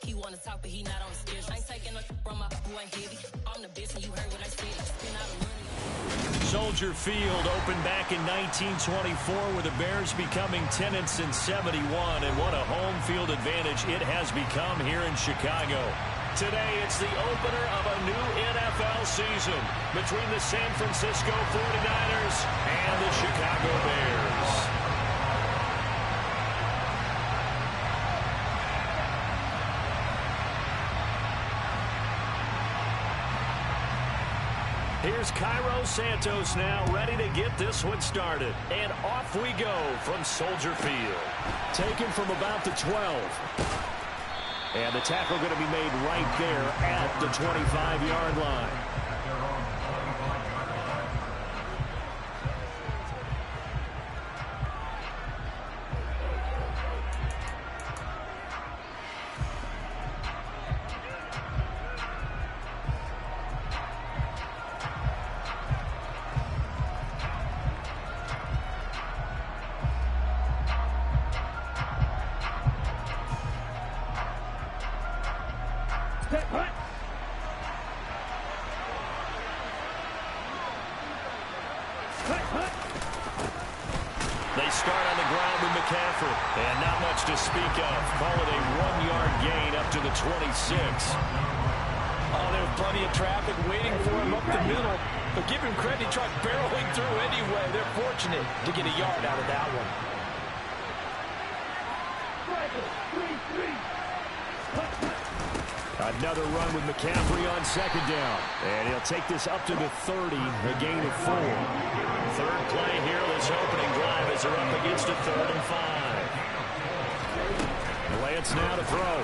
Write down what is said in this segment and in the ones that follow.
He wanna talk, but he not on the schedule. I ain't taking a from my boy heavy. I'm the bitch, and you heard what I said. Spin out of money. Soldier Field opened back in 1924 with the Bears becoming 10-71, and what a home field advantage it has become here in Chicago. Today, it's the opener of a new NFL season between the San Francisco 49ers and the Chicago Bears. Here's Cairo Santos now ready to get this one started. And off we go from Soldier Field. Taken from about the 12. And the tackle going to be made right there at the 25-yard line. They start on the ground with McCaffrey. And not much to speak of. Call it a 1-yard gain up to the 26. Oh, there was plenty of traffic waiting for him up the middle. But give him credit, he tried barreling through anyway. They're fortunate to get a yard out of that one. Another run with McCaffrey on second down. And he'll take this up to the 30, a gain of 4. Third play here, this opening drive as they're up against a 3rd and 5. Lance now to throw.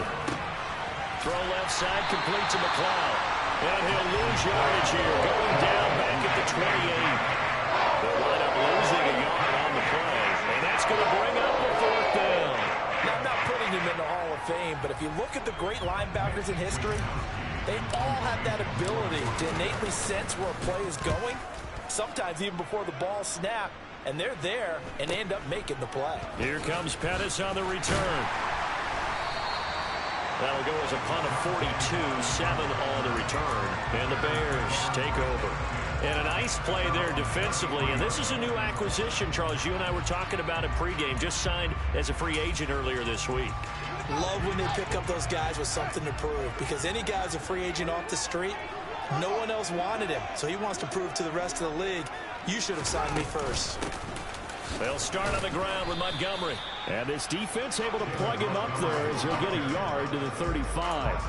Throw left side, complete to McLeod. And he'll lose yardage here, going down back at the 28. They'll wind up losing a yard on the play. And that's going to bring up the 4th down. I'm not putting him in the Hall of Fame, but if you look at the great linebackers in history, they all have that ability to innately sense where a play is going, sometimes even before the ball snapped, and they're there and end up making the play. Here comes Pettis on the return. That'll go as a punt of 42-7 on the return, and the Bears take over. And a nice play there defensively. And this is a new acquisition, Charles. You and I were talking about it pregame. Just signed as a free agent earlier this week. Love when they pick up those guys with something to prove. Because any guy's a free agent off the street, no one else wanted him. So he wants to prove to the rest of the league, you should have signed me first. They'll start on the ground with Montgomery. And this defense able to plug him up there as he'll get a yard to the 35.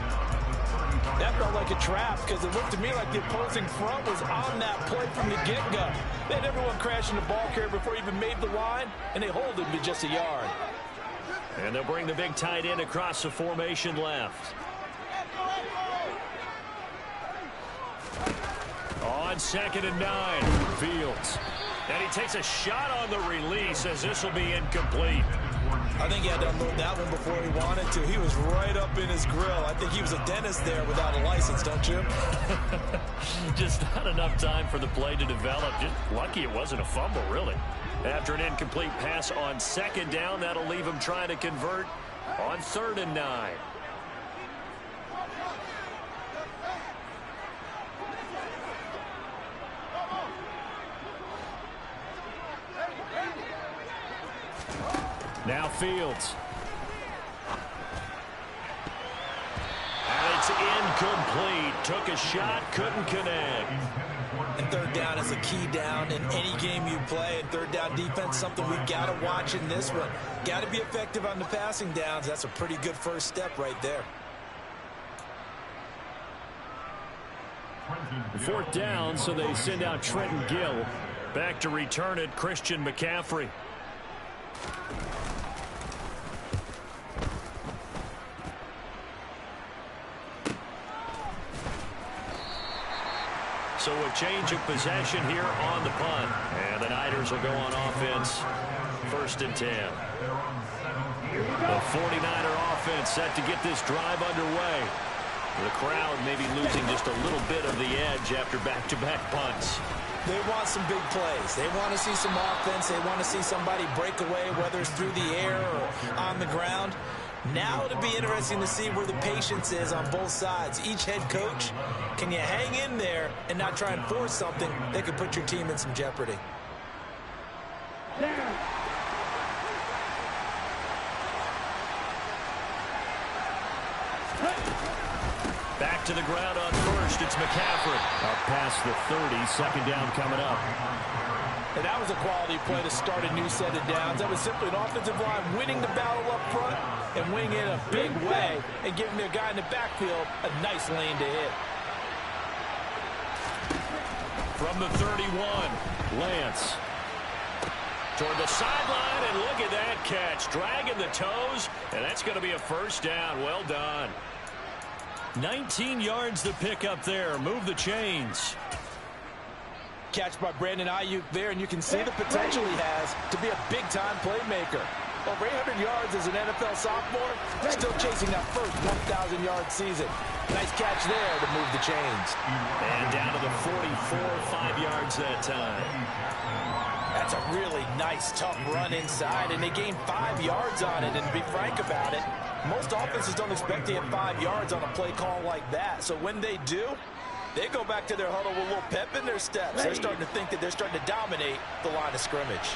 That felt like a trap because it looked to me like the opposing front was on that play from the get-go. They had everyone crashing the ball carrier before he even made the line, and they hold him to just a yard. And they'll bring the big tight end across the formation left. On 2nd and 9, Fields. And he takes a shot on the release as this will be incomplete. I think he had to unload that one before he wanted to. He was right up in his grill. I think he was a dentist there without a license, don't you? Just not enough time for the play to develop. Just lucky it wasn't a fumble, really. After an incomplete pass on 2nd down, that'll leave him trying to convert on 3rd and 9. Now Fields. And it's incomplete. Took a shot, couldn't connect. And 3rd down is a key down in any game you play. And 3rd down defense, something we got to watch in this one. Got to be effective on the passing downs. That's a pretty good first step right there. 4th down, so they send out Trenton Gill. Back to return it, Christian McCaffrey. So a change of possession here on the punt. And the Niners will go on offense. 1st and 10. The 49er offense set to get this drive underway. The crowd maybe losing just a little bit of the edge after back-to-back punts. They want some big plays. They want to see some offense. They want to see somebody break away, whether it's through the air or on the ground. Now it'll be interesting to see where the patience is on both sides. Each head coach, can you hang in there and not try and force something that could put your team in some jeopardy? Back to the ground on first. It's McCaffrey. Up past the 30. Second down coming up. And that was a quality play to start a new set of downs. That was simply an offensive line winning the battle up front and winning it in a big way and giving their guy in the backfield a nice lane to hit. From the 31, Lance. Toward the sideline, and look at that catch. Dragging the toes, and that's going to be a first down. Well done. 19 yards to pick up there. Move the chains. Catch by Brandon Ayuk there, and you can see the potential he has to be a big-time playmaker. Over 800 yards as an NFL sophomore, still chasing that first 1,000-yard season. Nice catch there to move the chains. And down to the 44, 5 yards that time. That's a really nice, tough run inside, and they gained 5 yards on it. And to be frank about it, most offenses don't expect to get 5 yards on a play call like that. So when they do, they go back to their huddle with a little pep in their steps. They're starting to think that they're starting to dominate the line of scrimmage.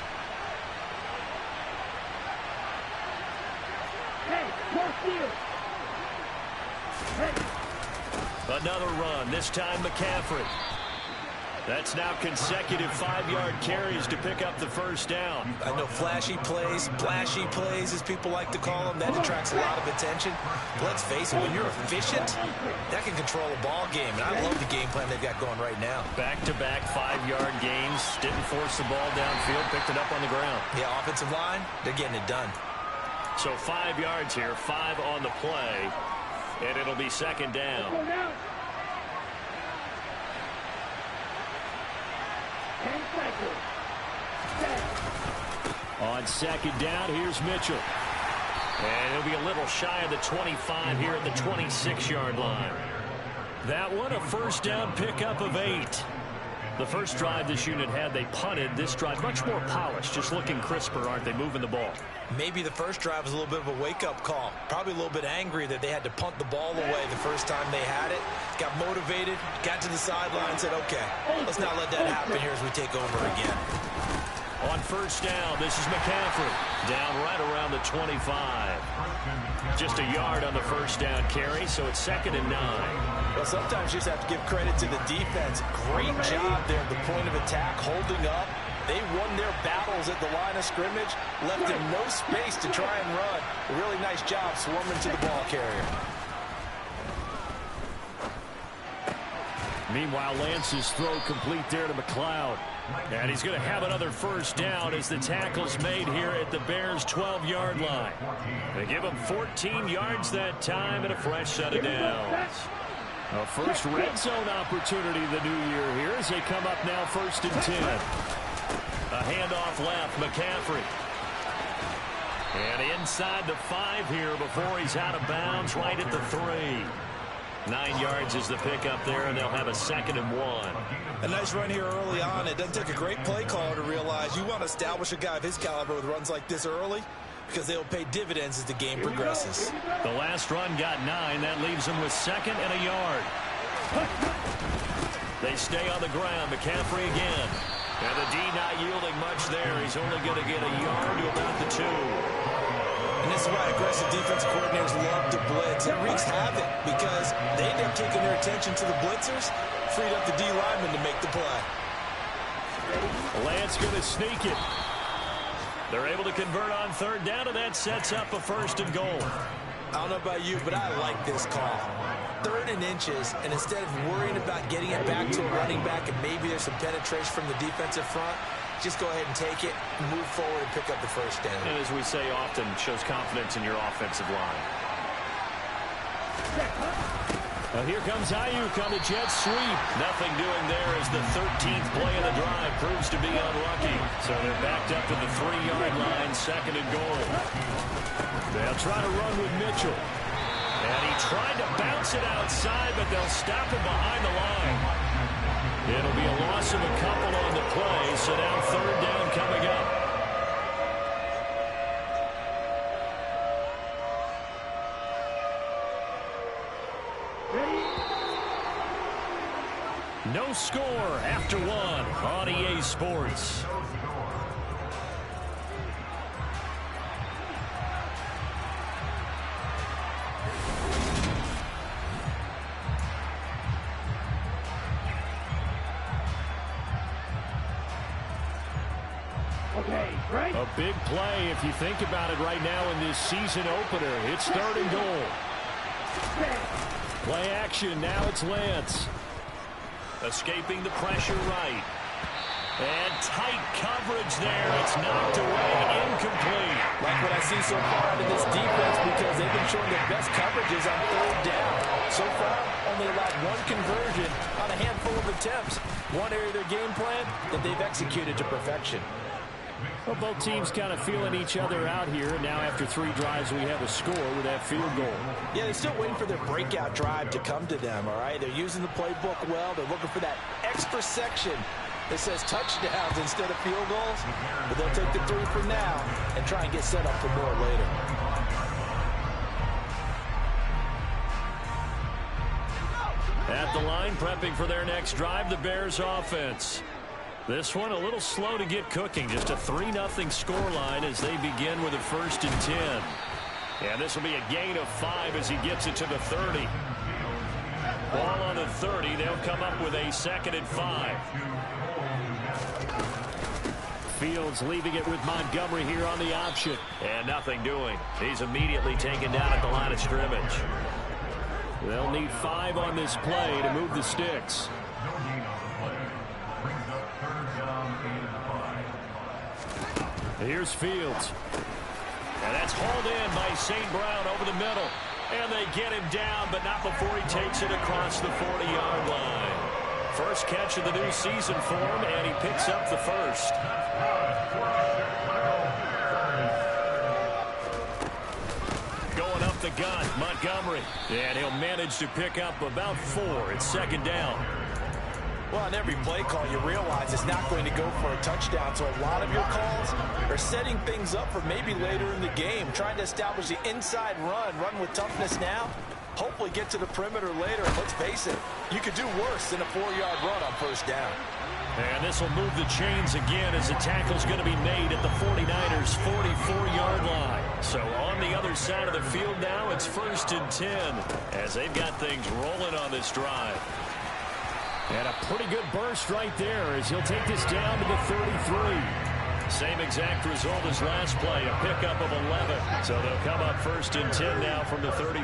Another run, this time McCaffrey. That's now consecutive 5-yard carries to pick up the first down. I know flashy plays, flashy plays, as people like to call them, that attracts a lot of attention. But let's face it, when you're efficient, that can control a ball game. And I love the game plan they've got going right now. Back-to-back 5-yard gains. Didn't force the ball downfield, picked it up on the ground. Yeah, offensive line, they're getting it done. So 5 yards here, 5 on the play, and it'll be second down. On second down, here's Mitchell. And it'll be a little shy of the 25 here at the 26-yard line. That one, a first down pickup of 8. The first drive this unit had, they punted. This drive, much more polished, just looking crisper, aren't they, moving the ball? Maybe the first drive was a little bit of a wake-up call. Probably a little bit angry that they had to punt the ball away the first time they had it. Got motivated, got to the sideline, said, okay, let's not let that happen here as we take over again. On first down, this is McCaffrey. Down right around the 25. Just a yard on the first down carry, so it's 2nd and 9. Well, sometimes you just have to give credit to the defense. Great job there at the point of attack, holding up. They won their battles at the line of scrimmage, left them no space to try and run. A really nice job swarming to the ball carrier. Meanwhile, Lance's throw complete there to McLeod. And he's going to have another first down as the tackle's made here at the Bears' 12-yard line. They give him 14 yards that time and a fresh set of downs. A first red zone opportunity the new year here as they come up now 1st and 10. A handoff left, McCaffrey. And inside the 5 here before he's out of bounds right at the 3. 9 yards is the pickup there, and they'll have a 2nd and 1. A nice run here early on. It doesn't take a great play caller to realize you want to establish a guy of his caliber with runs like this early because they'll pay dividends as the game progresses. The last run got 9. That leaves them with 2nd and a yard. They stay on the ground. McCaffrey again. And the D not yielding much there. He's only going to get a yard to about the 2. And this is why aggressive defensive coordinators love to blitz. It wreaks havoc because they end up taking their attention to the blitzers, freed up the D lineman to make the play. Lance going to sneak it. They're able to convert on 3rd down, and that sets up a 1st and goal. I don't know about you, but I like this call. 3rd and inches, and instead of worrying about getting it back to a running back and maybe there's some penetration from the defensive front, just go ahead and take it, move forward, and pick up the first down. And as we say often, shows confidence in your offensive line. Well, here comes Ayuk on the jet sweep. Nothing doing there as the 13th play of the drive proves to be unlucky. So they're backed up to the 3-yard line, 2nd and goal. They'll try to run with Mitchell. And he tried to bounce it outside, but they'll stop him behind the line. It'll be a loss of a couple on the play, so now third down coming up. No score after one on EA Sports. A big play if you think about it right now in this season opener. It's third and goal. Play action. Now it's Lance. Escaping the pressure right. And tight coverage there. It's knocked away. Incomplete. Like what I see so far out of this defense, because they've been showing their best coverages on third down. So far, only allowed one conversion on a handful of attempts. One area of their game plan that they've executed to perfection. Well, both teams kind of feeling each other out here. And now after 3 drives, we have a score with that field goal. Yeah, they're still waiting for their breakout drive to come to them, all right? They're using the playbook well. They're looking for that extra section that says touchdowns instead of field goals. But they'll take the 3 for now and try and get set up for more later. At the line, prepping for their next drive, the Bears offense. This one a little slow to get cooking. Just a 3-0 scoreline as they begin with a 1st and 10. And this will be a gain of 5 as he gets it to the 30. Ball on the 30. They'll come up with a 2nd and 5. Fields leaving it with Montgomery here on the option. And nothing doing. He's immediately taken down at the line of scrimmage. They'll need 5 on this play to move the sticks. Here's Fields. And that's hauled in by St. Brown over the middle. And they get him down, but not before he takes it across the 40-yard line. First catch of the new season for him, and he picks up the first. Going up the gun, Montgomery. And he'll manage to pick up about 4. It's 2nd down. Well, on every play call, you realize it's not going to go for a touchdown. So a lot of your calls are setting things up for maybe later in the game, trying to establish the inside run with toughness now, hopefully get to the perimeter later. And let's face it, you could do worse than a 4-yard run on 1st down. And this will move the chains again as the tackle's going to be made at the 49ers' 44-yard line. So on the other side of the field now, it's 1st and 10 as they've got things rolling on this drive. And a pretty good burst right there as he'll take this down to the 33. Same exact result as last play, a pickup of 11. So they'll come up 1st and 10 now from the 33.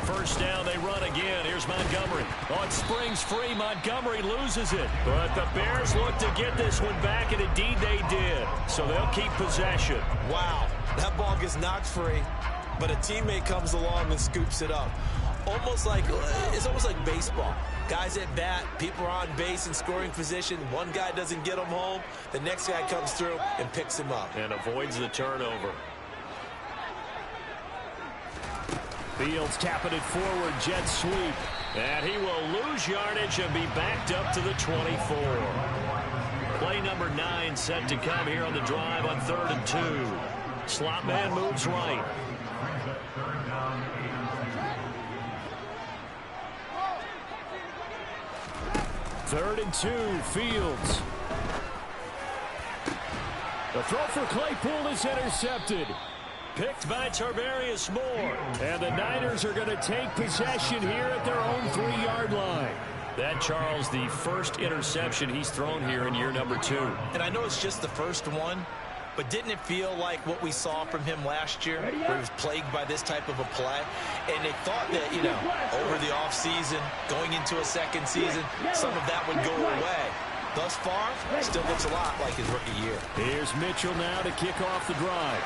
1st down, they run again. Here's Montgomery. Oh, it springs free. Montgomery loses it. But the Bears look to get this one back, and indeed they did. So they'll keep possession. Wow, that ball gets knocked free, but a teammate comes along and scoops it up. It's almost like baseball. Guys at bat, people are on base in scoring position. One guy doesn't get him home. The next guy comes through and picks him up. And avoids the turnover. Fields tapping it forward, jet sweep. And he will lose yardage and be backed up to the 24. Play number 9 set to come here on the drive on 3rd and 2. Slot man moves right. Third and 2, Fields. The throw for Claypool is intercepted. Picked by Tarvarius Moore. And the Niners are going to take possession here at their own 3-yard line. That, Charles, the first interception he's thrown here in year number 2. And I know it's just the first one, but didn't it feel like what we saw from him last year, where he was plagued by this type of a play? And they thought that, over the offseason, going into a 2nd season, some of that would go away. Thus far, still looks a lot like his rookie year. Here's Mitchell now to kick off the drive.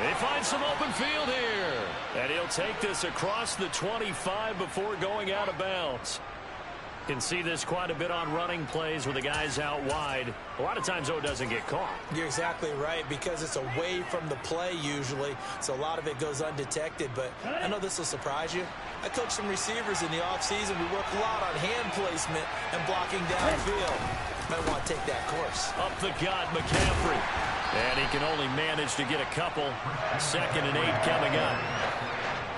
They find some open field here. And he'll take this across the 25 before going out of bounds. Can see this quite a bit on running plays with the guys out wide. A lot of times, though, it doesn't get caught. You're exactly right, because it's away from the play usually, so a lot of it goes undetected. But I know this will surprise you. I coach some receivers in the offseason. We work a lot on hand placement and blocking downfield. Might want to take that course. Up the gut, McCaffrey. And he can only manage to get a couple. 2nd and 8 coming up.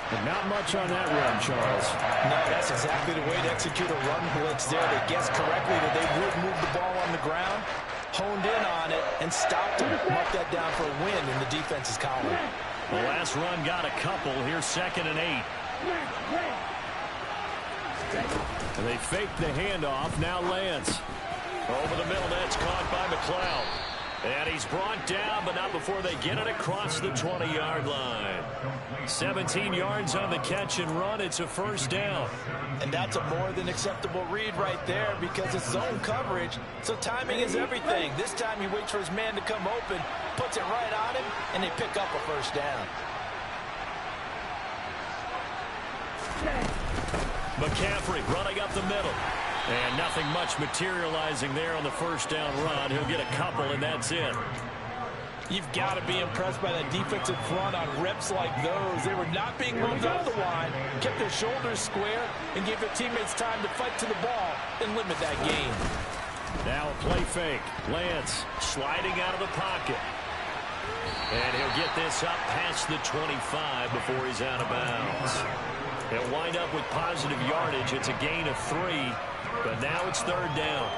But not much on that run, Charles. No, that's exactly the way to execute a run blitz there. They guessed correctly that they would move the ball on the ground, honed in on it, and stopped him. Marked that down for a win in the defense's column. The last run got a couple. Here's 2nd and 8. And they fake the handoff. Now Lance. Over the middle, that's caught by McLeod. And he's brought down, but not before they get it across the 20-yard line. 17 yards on the catch and run. It's a 1st down. And that's a more than acceptable read right there, because it's zone coverage, so timing is everything. This time he waits for his man to come open, puts it right on him, and they pick up a 1st down. McCaffrey running up the middle. And nothing much materializing there on the 1st down run. He'll get a couple, and that's it. You've got to be impressed by that defensive front on reps like those. They were not being moved off the line, kept their shoulders square, and gave their teammates time to fight to the ball and limit that gain. Now a play fake. Lance sliding out of the pocket. And he'll get this up past the 25 before he's out of bounds. He'll wind up with positive yardage. It's a gain of 3. But now it's 3rd down.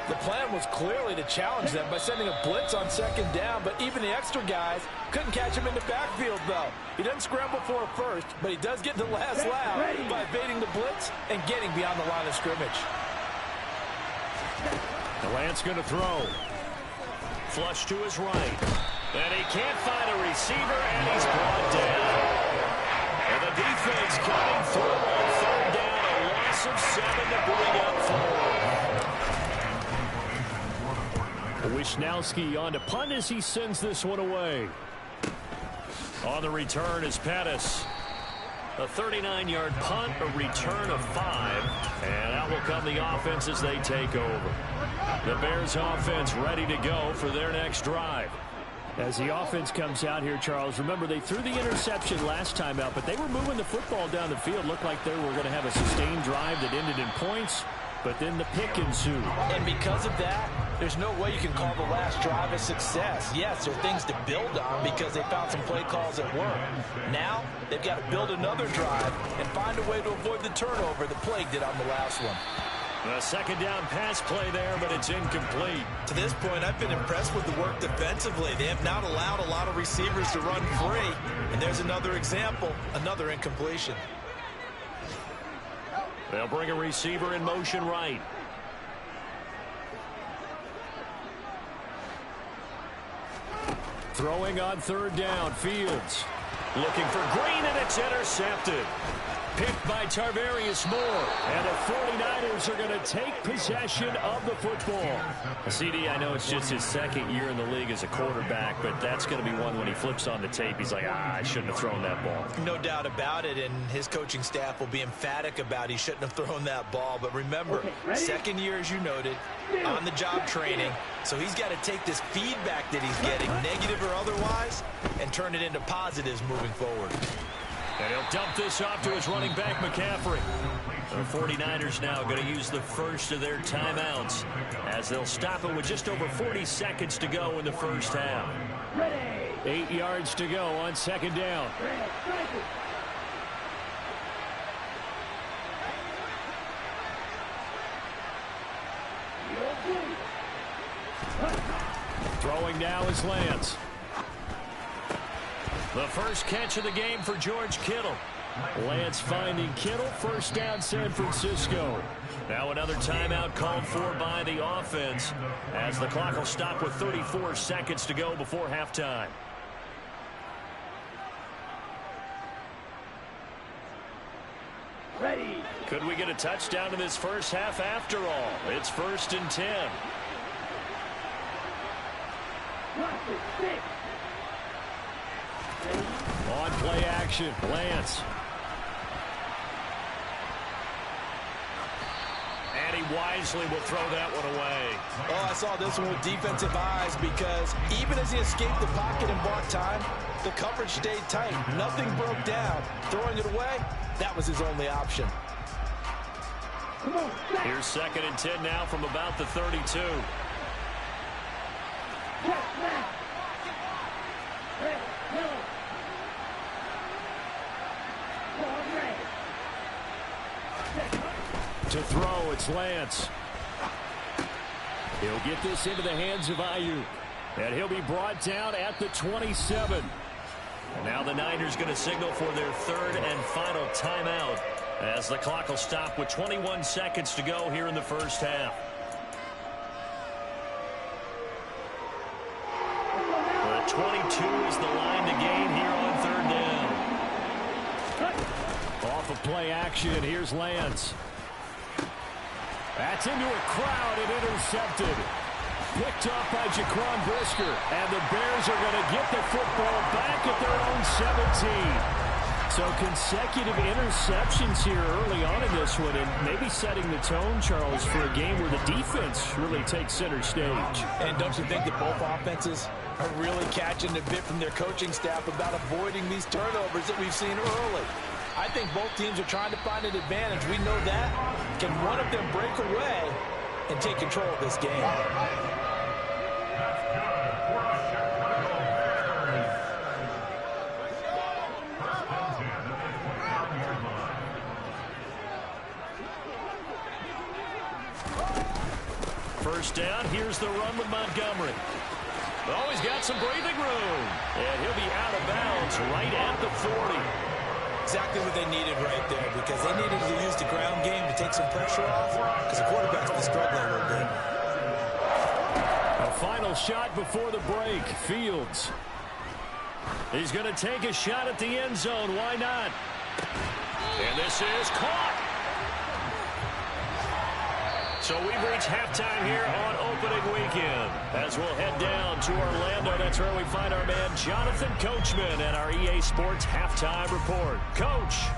The plan was clearly to challenge them by sending a blitz on 2nd down, but even the extra guys couldn't catch him in the backfield, though. He doesn't scramble for a first, but he does get the last laugh by evading the blitz and getting beyond the line of scrimmage. The Lance going to throw. Flush to his right. And he can't find a receiver, and he's brought down. And the defense coming through on 3rd down. Of 7 to bring up 4. Wisnowski on to punt as he sends this one away. On the return is Pettis. A 39-yard punt, a return of 5. And out will come the offense as they take over. The Bears offense ready to go for their next drive. As the offense comes out here, Charles, remember they threw the interception last time out, but they were moving the football down the field. Looked like they were going to have a sustained drive that ended in points, but then the pick ensued. And because of that, there's no way you can call the last drive a success. Yes, there are things to build on because they found some play calls that work. Now, they've got to build another drive and find a way to avoid the turnover the plague did on the last one. A 2nd down pass play there, but it's incomplete. To this point, I've been impressed with the work defensively. They have not allowed a lot of receivers to run free. And there's another example, another incompletion. They'll bring a receiver in motion right. Throwing on 3rd down, Fields. Looking for Green, and it's intercepted. Picked by Tarvarius Moore. And the 49ers are going to take possession of the football. CD, I know it's just his 2nd year in the league as a quarterback, but that's going to be one when he flips on the tape. He's like, I shouldn't have thrown that ball. No doubt about it, and his coaching staff will be emphatic about he shouldn't have thrown that ball. But remember, 2nd year, as you noted, on-the-job training. So he's got to take this feedback that he's getting, negative or otherwise, and turn it into positives moving forward. And he'll dump this off to his running back, McCaffrey. The 49ers now going to use the first of their timeouts as they'll stop it with just over 40 seconds to go in the 1st half. 8 yards to go on 2nd down. Throwing now is Lance. The first catch of the game for George Kittle. Lance finding Kittle. 1st down, San Francisco. Now another timeout called for by the offense as the clock will stop with 34 seconds to go before halftime. Ready. Could we get a touchdown in this 1st half after all? It's 1st and 10. On play action, Lance. And he wisely will throw that one away. Oh, I saw this one with defensive eyes because even as he escaped the pocket and bought time, the coverage stayed tight. Nothing broke down. Throwing it away, that was his only option. Here's 2nd and 10 now from about the 32. To throw, it's Lance. He'll get this into the hands of Ayuk. And he'll be brought down at the 27. And now the Niners going to signal for their 3rd and final timeout as the clock will stop with 21 seconds to go here in the first half. The 22 is the line to gain here on 3rd down. Off of play action, here's Lance. That's into a crowd and intercepted. Picked up by Jaquan Brisker. And the Bears are going to get the football back at their own 17. So consecutive interceptions here early on in this one, and maybe setting the tone, Charles, for a game where the defense really takes center stage. And don't you think that both offenses are really catching a bit from their coaching staff about avoiding these turnovers that we've seen early? I think both teams are trying to find an advantage. We know that. Can one of them break away and take control of this game? First down, here's the run with Montgomery. Oh, he's got some breathing room. And he'll be out of bounds right at the 40. Exactly what they needed right there, because they needed to use the ground game to take some pressure off, because the quarterback's been struggling a little bit. A final shot before the break. Fields. He's going to take a shot at the end zone. Why not? And this is caught. So we've reached halftime here on opening weekend. As we'll head down to Orlando, that's where we find our man Jonathan Coachman at our EA Sports Halftime Report. Coach.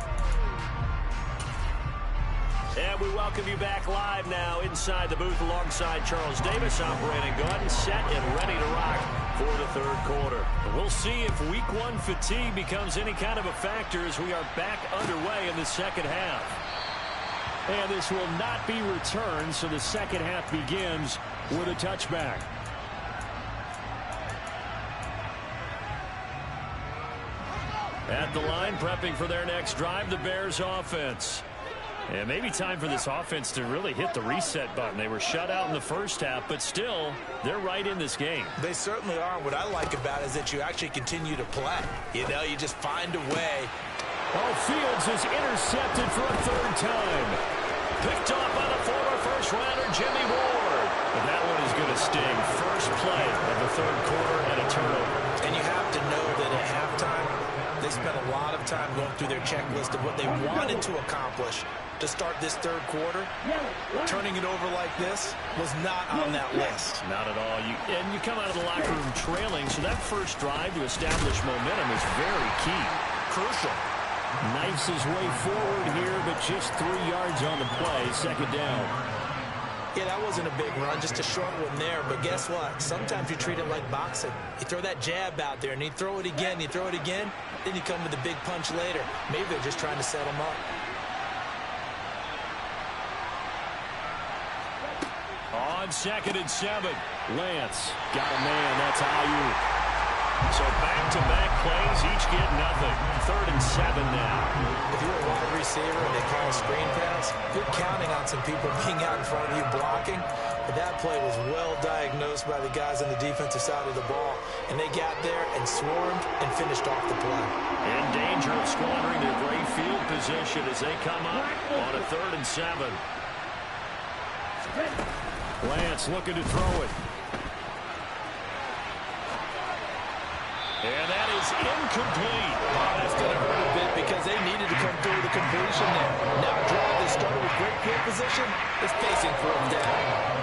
And we welcome you back live now inside the booth alongside Charles Davis, operating gun, set and ready to rock for the 3rd quarter. We'll see if week 1 fatigue becomes any kind of a factor as we are back underway in the 2nd half. And this will not be returned, so the 2nd half begins with a touchback. At the line, prepping for their next drive, the Bears offense. And maybe time for this offense to really hit the reset button. They were shut out in the first half, but still, they're right in this game. They certainly are. What I like about it is that you actually continue to play. You know, you just find a way. Oh, Fields is intercepted for a 3rd time. Picked off by the former first-rounder, Jimmy Ward. But that one is going to sting. First play of the 3rd quarter and a turnover. And you have to know that at halftime, they spent a lot of time going through their checklist of what they wanted to accomplish to start this 3rd quarter. Turning it over like this was not on that list. Not at all. And you come out of the locker room trailing, so that first drive to establish momentum is very key. Crucial. Knifes his way forward here, but just 3 yards on the play. 2nd down. Yeah, that wasn't a big run, just a short one there. But guess what? Sometimes you treat it like boxing. You throw that jab out there, and you throw it again, you throw it again, then you come with a big punch later. Maybe they're just trying to set them up. On 2nd and 7. Lance got a man. That's Ayuk. So back-to-back plays, each get nothing. 3rd and 7 now. If you're a wide receiver and they call a screen pass, you're counting on some people being out in front of you blocking. But that play was well diagnosed by the guys on the defensive side of the ball. And they got there and swarmed and finished off the play. In danger of squandering their great field position as they come up on a 3rd and 7. Lance looking to throw it. And that is incomplete. Oh, that's going to hurt a bit because they needed to come through the completion there. Now a drive that started with great field position is facing 4th down.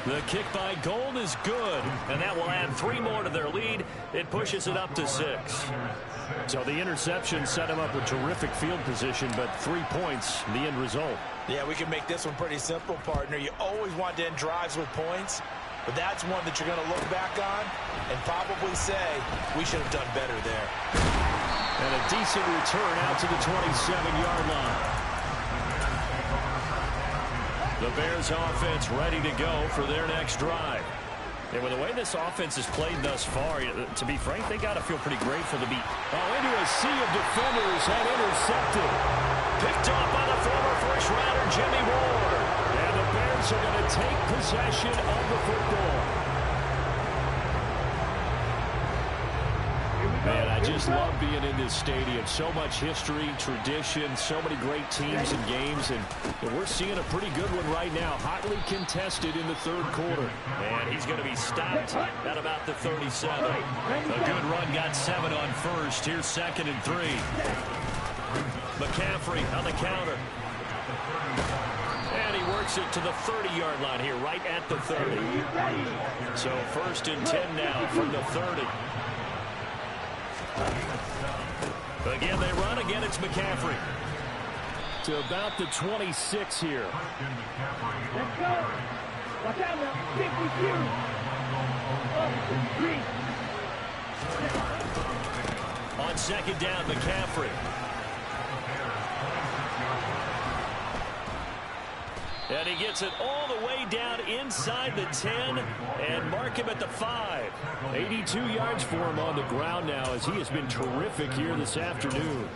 The kick by Gold is good, and that will add 3 more to their lead. It pushes it up to 6. So the interception set him up with terrific field position, but 3 points, the end result. Yeah, we can make this one pretty simple, partner. You always want to end drives with points, but that's one that you're going to look back on and probably say, we should have done better there. And a decent return out to the 27-yard line. The Bears offense ready to go for their next drive. And with the way this offense has played thus far, to be frank, they got to feel pretty grateful to be into a sea of defenders and intercepted. Picked off by the former first-rounder Jimmy Ward. And the Bears are going to take possession of the football. Man, I just love being in this stadium. So much history, tradition, so many great teams and games, and we're seeing a pretty good one right now. Hotly contested in the third quarter. And he's going to be stopped at about the 37. A good run, got 7 on first. Here's 2nd and 3. McCaffrey on the counter. And he works it to the 30-yard line here, right at the 30. So 1st and 10 now from the 30. Again, they run. Again, it's McCaffrey. To about the 26 here. Let's go. Watch out now. 52. On 2nd down, McCaffrey. And he gets it all the way down inside the 10 and mark him at the 5. 82 yards for him on the ground now, as he has been terrific here this afternoon.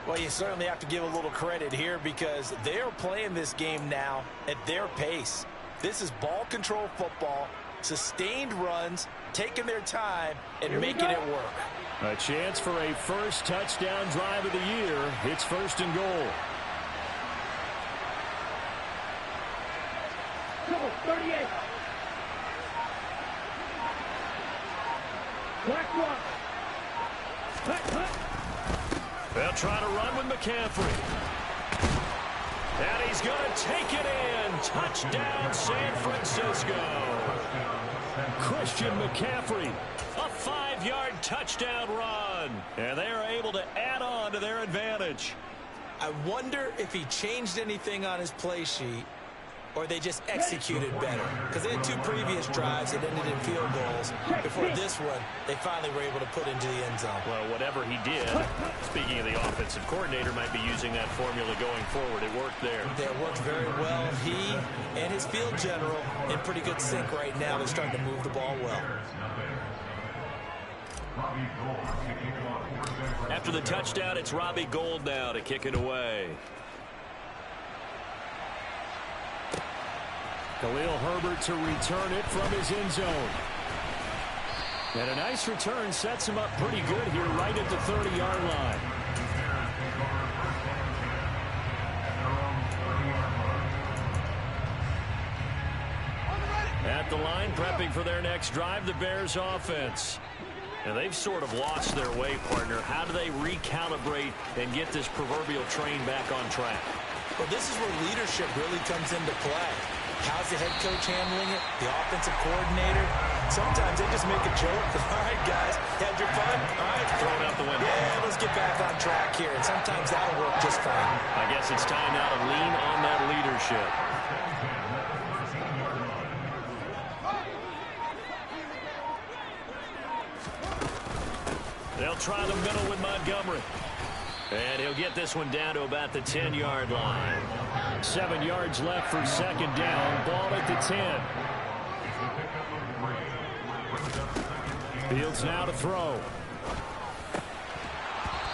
Well, you certainly have to give a little credit here because they're playing this game now at their pace. This is ball control football, sustained runs, taking their time, and making it work. A chance for a first touchdown drive of the year. It's 1st and goal. 38. Black one. They'll try to run with McCaffrey. And he's going to take it in. Touchdown, San Francisco. Christian McCaffrey. A 5-yard touchdown run. And they are able to add on to their advantage. I wonder if he changed anything on his play sheet or they just executed better. Because they had 2 previous drives that ended in field goals. Before this one, they finally were able to put into the end zone. Well, whatever he did, speaking of the offensive coordinator, might be using that formula going forward. It worked there. It worked very well. He and his field general in pretty good sync right now. They're starting to move the ball well. After the touchdown, it's Robbie Gould now to kick it away. Khalil Herbert to return it from his end zone. And a nice return sets him up pretty good here right at the 30-yard line. At the line, prepping for their next drive, the Bears offense. And they've sort of lost their way, partner. How do they recalibrate and get this proverbial train back on track? Well, this is where leadership really comes into play. How's the head coach handling it? The offensive coordinator? Sometimes they just make a joke. All right, guys, had your fun? All right, throw it out the window. Yeah, let's get back on track here. And sometimes that'll work just fine. I guess it's time now to lean on that leadership. They'll try the middle with Montgomery. And he'll get this one down to about the 10-yard line. 7 yards left for 2nd down. Ball at the 10. Fields now to throw.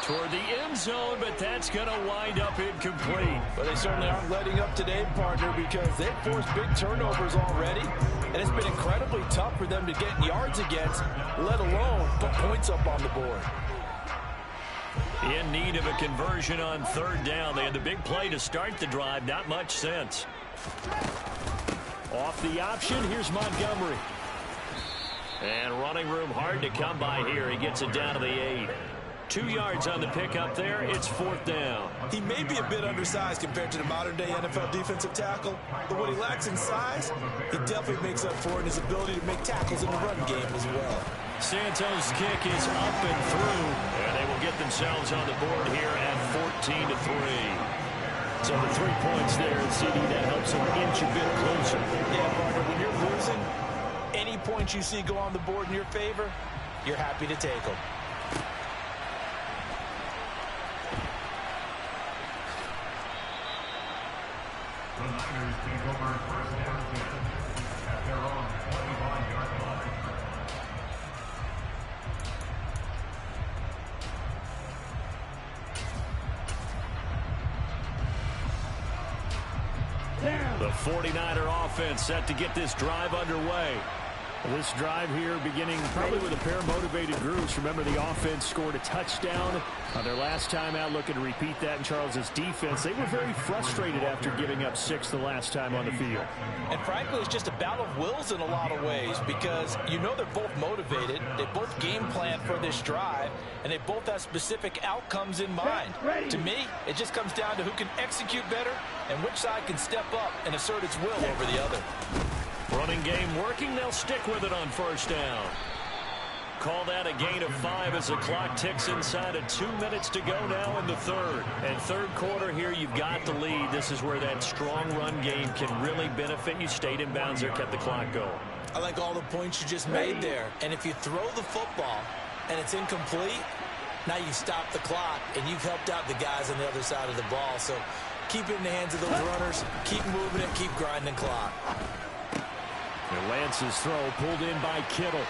Toward the end zone, but that's going to wind up incomplete. But they certainly aren't letting up today, partner, because they've forced big turnovers already. And it's been incredibly tough for them to get yards against, let alone put points up on the board. In need of a conversion on 3rd down. They had the big play to start the drive. Not much sense. Off the option, here's Montgomery. And running room hard to come by here. He gets it down to the 8. 2 yards on the pickup there. It's 4th down. He may be a bit undersized compared to the modern-day NFL defensive tackle, but what he lacks in size, he definitely makes up for in his ability to make tackles in the run game as well. Santos' kick is up and through, and they will get themselves on the board here at 14-3. So the 3 points there, and CD, that helps them inch a bit closer. Yeah, partner, when you're losing, any points you see go on the board in your favor, you're happy to take them. The Niners take over first down at their own 21-yard line. The 49er offense set to get this drive underway. This drive here beginning probably with a pair of motivated Guruz. Remember, the offense scored a touchdown on their last time out, looking to repeat that in Charles's defense. They were very frustrated after giving up 6 the last time on the field. And frankly, it's just a battle of wills in a lot of ways because you know they're both motivated. They both game plan for this drive, and they both have specific outcomes in mind. To me, it just comes down to who can execute better and which side can step up and assert its will over the other. Running game working. They'll stick with it on 1st down. Call that a gain of 5 as the clock ticks inside of 2 minutes to go now in the 3rd. And 3rd quarter here, you've got the lead. This is where that strong run game can really benefit you. Stayed in bounds there, kept the clock going. I like all the points you just made there. And if you throw the football and it's incomplete, now you stop the clock and you've helped out the guys on the other side of the ball. So keep it in the hands of those runners. Keep moving it. Keep grinding clock. And Lance's throw pulled in by Kittle.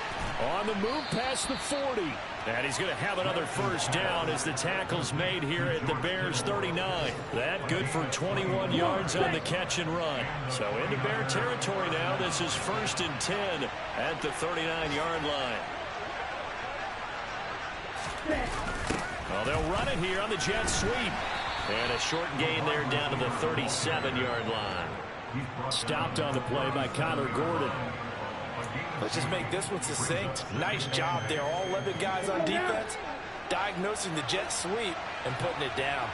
On the move past the 40. And he's going to have another 1st down as the tackle's made here at the Bears 39. That good for 21 yards on the catch and run. So into Bear territory now. This is 1st and 10 at the 39-yard line. Well, they'll run it here on the jet sweep. And a short gain there down to the 37-yard line. Stopped on the play by Connor Gordon. Let's just make this one succinct. Nice job there. All 11 guys on defense diagnosing the jet sweep and putting it down.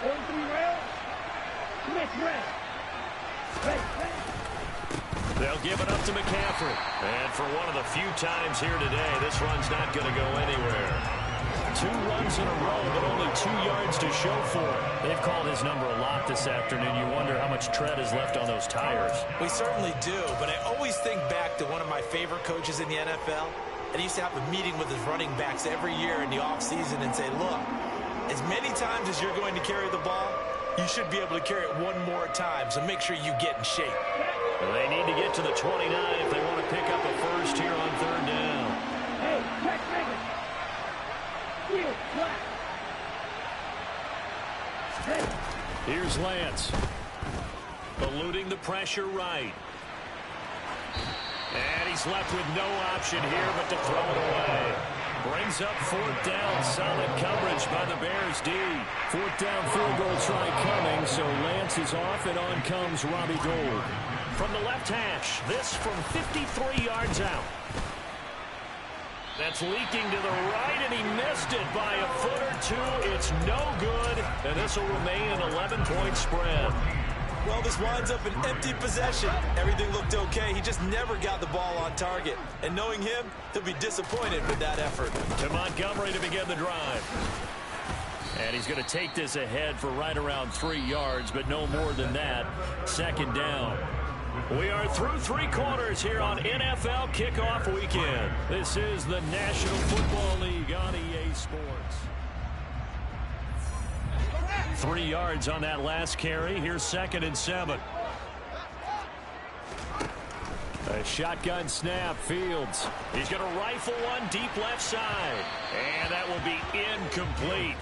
43 rail. Miss rest. They'll give it up to McCaffrey. And for one of the few times here today, this run's not going to go anywhere. 2 runs in a row, but only 2 yards to show for it. They've called his number a lot this afternoon. You wonder how much tread is left on those tires. We certainly do, but I always think back to one of my favorite coaches in the NFL. And he used to have a meeting with his running backs every year in the offseason and say, look, as many times as you're going to carry the ball, you should be able to carry it one more time, so make sure you get in shape. Well, they need to get to the 29 if they want to pick up a 1st here on 3rd down. Hey, check Megan. Heel, flat. Here's Lance. Eluding the pressure right. And he's left with no option here but to throw it away. Brings up 4th down. Solid coverage by the Bears D. 4th down field goal try coming, so Lance is off, and on comes Robbie Gould. From the left hash, this from 53 yards out. That's leaking to the right, and he missed it by a foot or 2. It's no good, and this will remain an 11-point spread. Well, this winds up an empty possession. Everything looked okay. He just never got the ball on target. And knowing him, he'll be disappointed with that effort. To Montgomery to begin the drive. And he's going to take this ahead for right around 3 yards, but no more than that. 2nd down. We are through 3 quarters here on NFL Kickoff Weekend. This is the National Football League on EA Sports. 3 yards on that last carry. Here's 2nd and 7. A shotgun snap, Fields. He's going to rifle one deep left side. And that will be incomplete.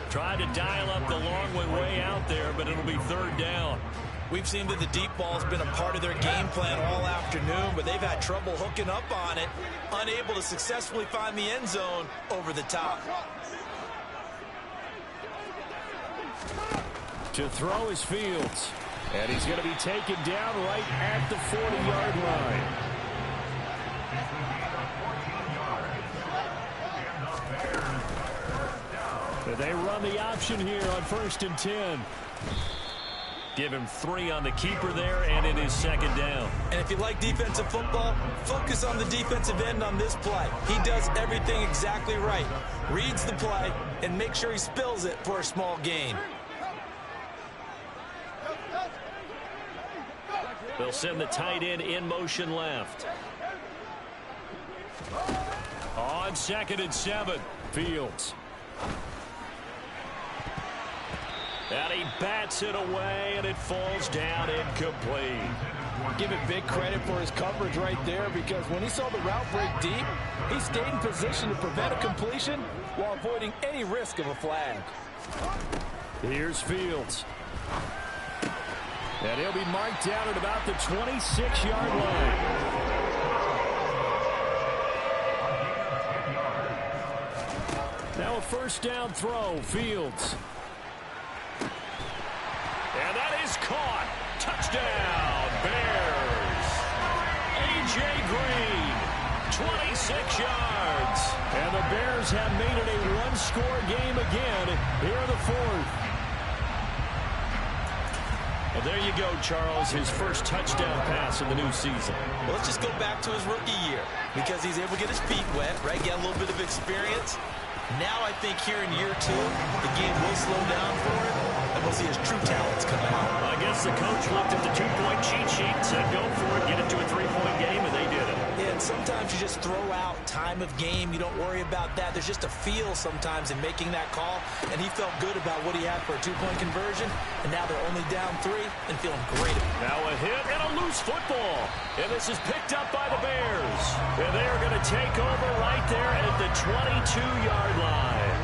Tried to dial up the long way out there, but it'll be 3rd down. We've seen that the deep ball's been a part of their game plan all afternoon, but they've had trouble hooking up on it, unable to successfully find the end zone over the top. To throw is Fields. And he's going to be taken down right at the 40-yard line. And they run the option here on 1st and 10. Give him 3 on the keeper there, and it is 2nd down. And if you like defensive football, focus on the defensive end on this play. He does everything exactly right. Reads the play and make sure he spills it for a small gain. They'll send the tight end in motion left. On 2nd and 7, Fields. And he bats it away, and it falls down incomplete. Give it big credit for his coverage right there, because when he saw the route break deep, he stayed in position to prevent a completion while avoiding any risk of a flag. Here's Fields. And he'll be marked down at about the 26-yard line. Now a 1st down throw, Fields. And that is caught. Touchdown, Bears. A.J. Green, 26 yards. And the Bears have made it a one-score game again here in the 4th. Well, there you go, Charles, his first touchdown pass of the new season. Well, let's just go back to his rookie year, because he's able to get his feet wet, right? Get a little bit of experience. Now I think here in year 2, the game will slow down for him, and we'll see his true talents come out. I guess the coach looked at the 2-point cheat sheet and said, go for it, get it to a 3-point game, and they did it. And sometimes you just throw out time of game. You don't worry about that. There's just a feel sometimes in making that call, and he felt good about what he had for a 2-point conversion, and now they're only down 3 and feeling great. Now a hit and a loose football, and this is picked up by the Bears, and they are going to take over right there at the 22-yard line.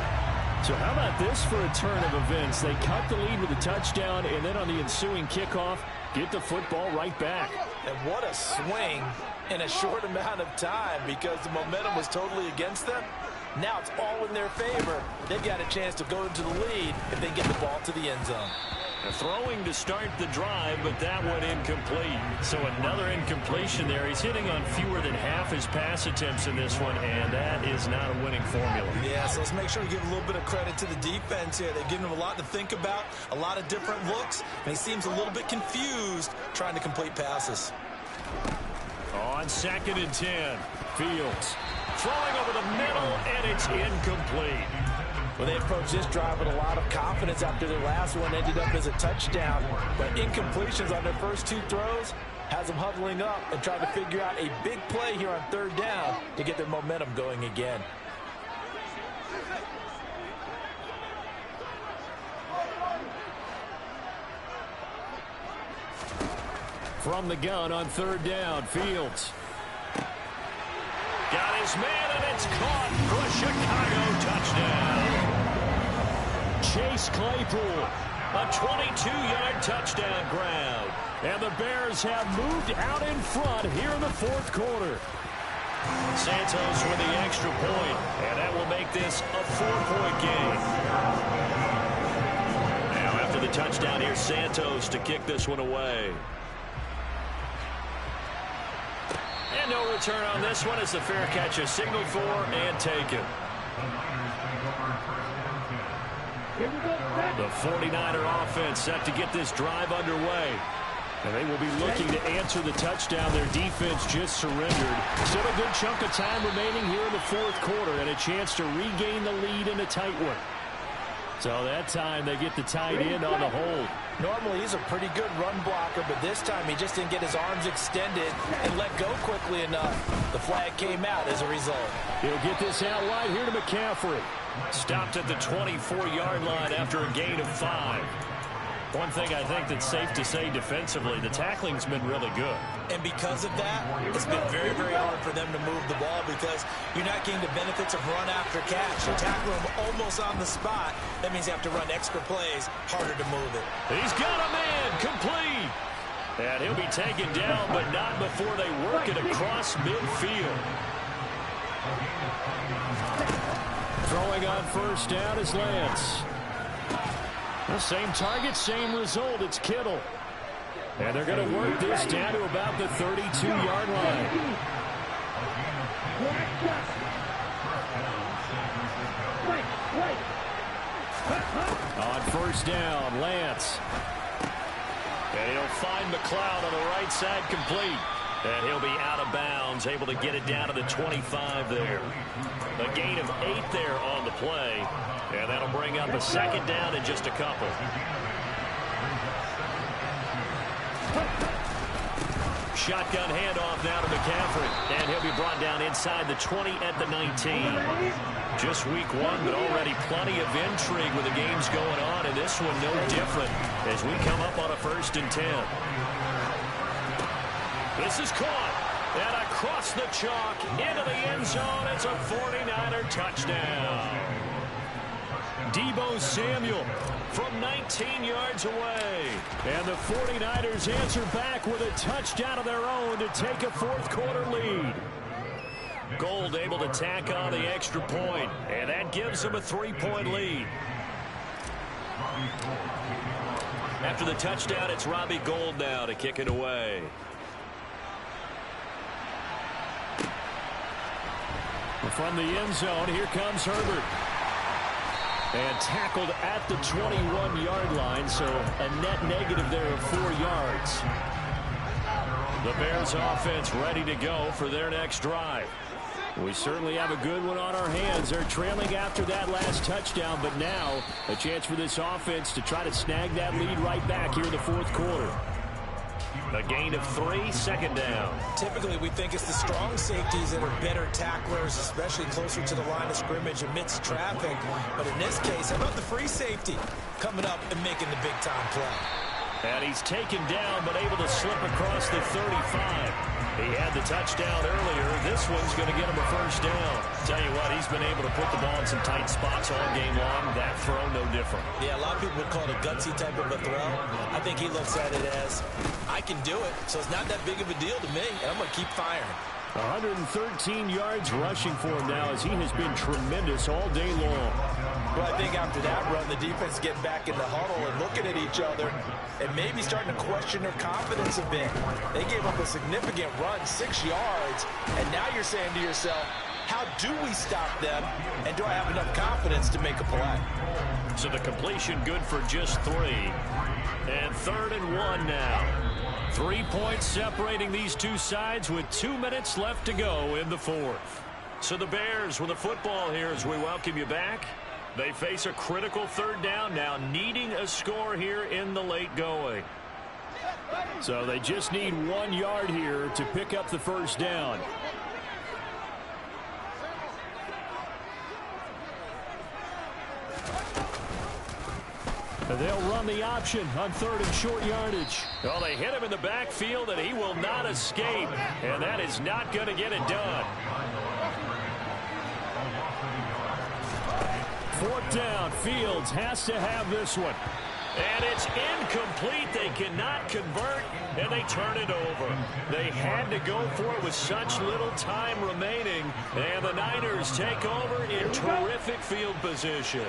So how about this for a turn of events? They cut the lead with a touchdown, and then on the ensuing kickoff, get the football right back. And what a swing in a short amount of time, because the momentum was totally against them. Now it's all in their favor. They've got a chance to go into the lead if they get the ball to the end zone. Throwing to start the drive, but that one incomplete. So another incompletion there. He's hitting on fewer than half his pass attempts in this one, and that is not a winning formula. Yeah, so let's make sure we give a little bit of credit to the defense here. They've given him a lot to think about, a lot of different looks, and he seems a little bit confused trying to complete passes. On 2nd and 10, Fields throwing over the middle, and it's incomplete. Well, they approached this drive with a lot of confidence after their last one ended up as a touchdown. But incompletions on their first 2 throws has them huddling up and trying to figure out a big play here on 3rd down to get their momentum going again. From the gun on 3rd down, Fields. Got his man, and it's caught for a Chicago touchdown. Chase Claypool, a 22-yard touchdown grab. And the Bears have moved out in front here in the 4th quarter. Santos with the extra point, and that will make this a 4-point game. Now after the touchdown, here's Santos to kick this one away. And no return on this one as the fair catch is signaled for and taken. The 49er offense set to get this drive underway. And they will be looking to answer the touchdown their defense just surrendered. Still a good chunk of time remaining here in the 4th quarter and a chance to regain the lead in a tight one. So that time they get the tight end on the hold. Normally he's a pretty good run blocker, but this time he just didn't get his arms extended and let go quickly enough. The flag came out as a result. He'll get this out wide here to McCaffrey. Stopped at the 24-yard line after a gain of 5. One thing I think that's safe to say defensively, the tackling's been really good. And because of that, it's been very, very hard for them to move the ball because you're not getting the benefits of run after catch. You tackle them almost on the spot. That means you have to run extra plays, harder to move it. He's got a man, complete. And he'll be taken down, but not before they work it across midfield. Throwing on 1st down is Lance. The same target, same result. It's Kittle. And they're going to work this down to about the 32-yard line. On first down, Lance. And he'll find McLeod on the right side, complete. And he'll be out of bounds, able to get it down to the 25 there. A gain of 8 there on the play. And that'll bring up a second down in just a couple. Shotgun handoff now to McCaffrey. And he'll be brought down inside the 20 at the 19. Just week 1, but already plenty of intrigue with the games going on. And this one no different as we come up on a 1st and 10. This is caught. And across the chalk into the end zone. It's a 49er touchdown. Deebo Samuel from 19 yards away. And the 49ers answer back with a touchdown of their own to take a 4th quarter lead. Gold able to tack on the extra point, and that gives them a 3-point lead. After the touchdown, it's Robbie Gould now to kick it away. From the end zone, here comes Herbert. And tackled at the 21-yard line, so a net negative there of 4 yards. The Bears offense ready to go for their next drive. We certainly have a good one on our hands. They're trailing after that last touchdown, but now a chance for this offense to try to snag that lead right back here in the 4th quarter. A gain of 3, 2nd down. Typically, we think it's the strong safeties that are better tacklers, especially closer to the line of scrimmage amidst traffic. But in this case, how about the free safety coming up and making the big-time play? And he's taken down, but able to slip across the 35. He had the touchdown earlier. This one's going to get him a 1st down. Tell you what, he's been able to put the ball in some tight spots all game long. That throw, no different. Yeah, a lot of people would call it a gutsy type of a throw. I think he looks at it as, I can do it, so it's not that big of a deal to me, and I'm going to keep firing. 113 yards rushing for him now as he has been tremendous all day long. Well, I think after that run, the defense get back in the huddle and looking at each other and maybe starting to question their confidence a bit. They gave up a significant run, 6 yards, and now you're saying to yourself, how do we stop them, and do I have enough confidence to make a play? So the completion good for just 3. And 3rd and 1 now. 3 points separating these two sides with 2 minutes left to go in the 4th. So the Bears with the football here as we welcome you back. They face a critical 3rd down now, needing a score here in the late going. So they just need 1 yard here to pick up the 1st down. And they'll run the option on 3rd and short yardage. Well, they hit him in the backfield, and he will not escape. And that is not going to get it done. 4th down. Fields has to have this one. And it's incomplete. They cannot convert, and they turn it over. They had to go for it with such little time remaining. And the Niners take over in terrific field position.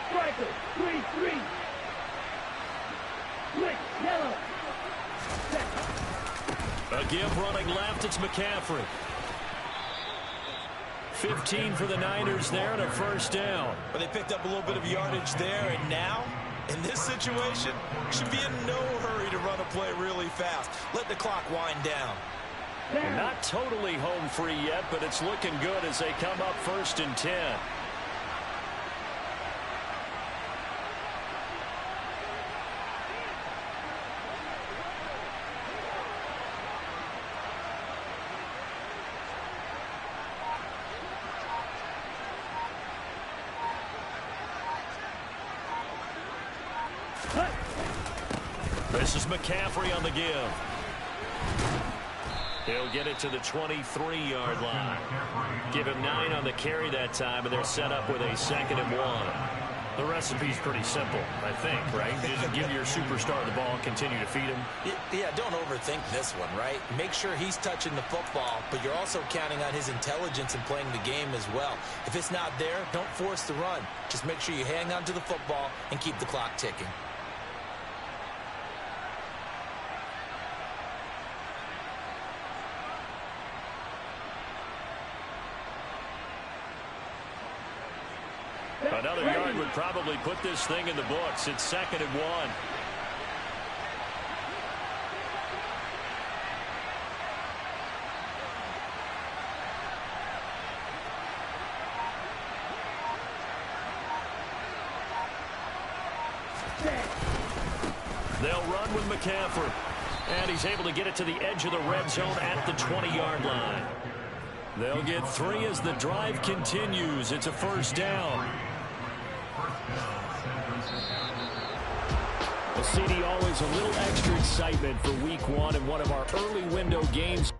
Striker, 3-3. Switch, yellow. A give running left, it's McCaffrey. 15 for the Niners there and a 1st down. But they picked up a little bit of yardage there, and now, in this situation, should be in no hurry to run a play really fast. Let the clock wind down. Not totally home free yet, but it's looking good as they come up 1st and 10. This is McCaffrey on the give. He'll get it to the 23-yard line. Give him 9 on the carry that time, and they're set up with a 2nd and 1. The recipe's pretty simple, I think, right? You just give your superstar the ball, continue to feed him. Yeah, don't overthink this one, right? Make sure he's touching the football, but you're also counting on his intelligence in playing the game as well. If it's not there, don't force the run. Just make sure you hang on to the football and keep the clock ticking. Another yard would probably put this thing in the books. It's 2nd and 1. They'll run with McCaffrey. And he's able to get it to the edge of the red zone at the 20-yard line. They'll get 3 as the drive continues. It's a 1st down. Well, CD, always a little extra excitement for week 1 in one of our early window games.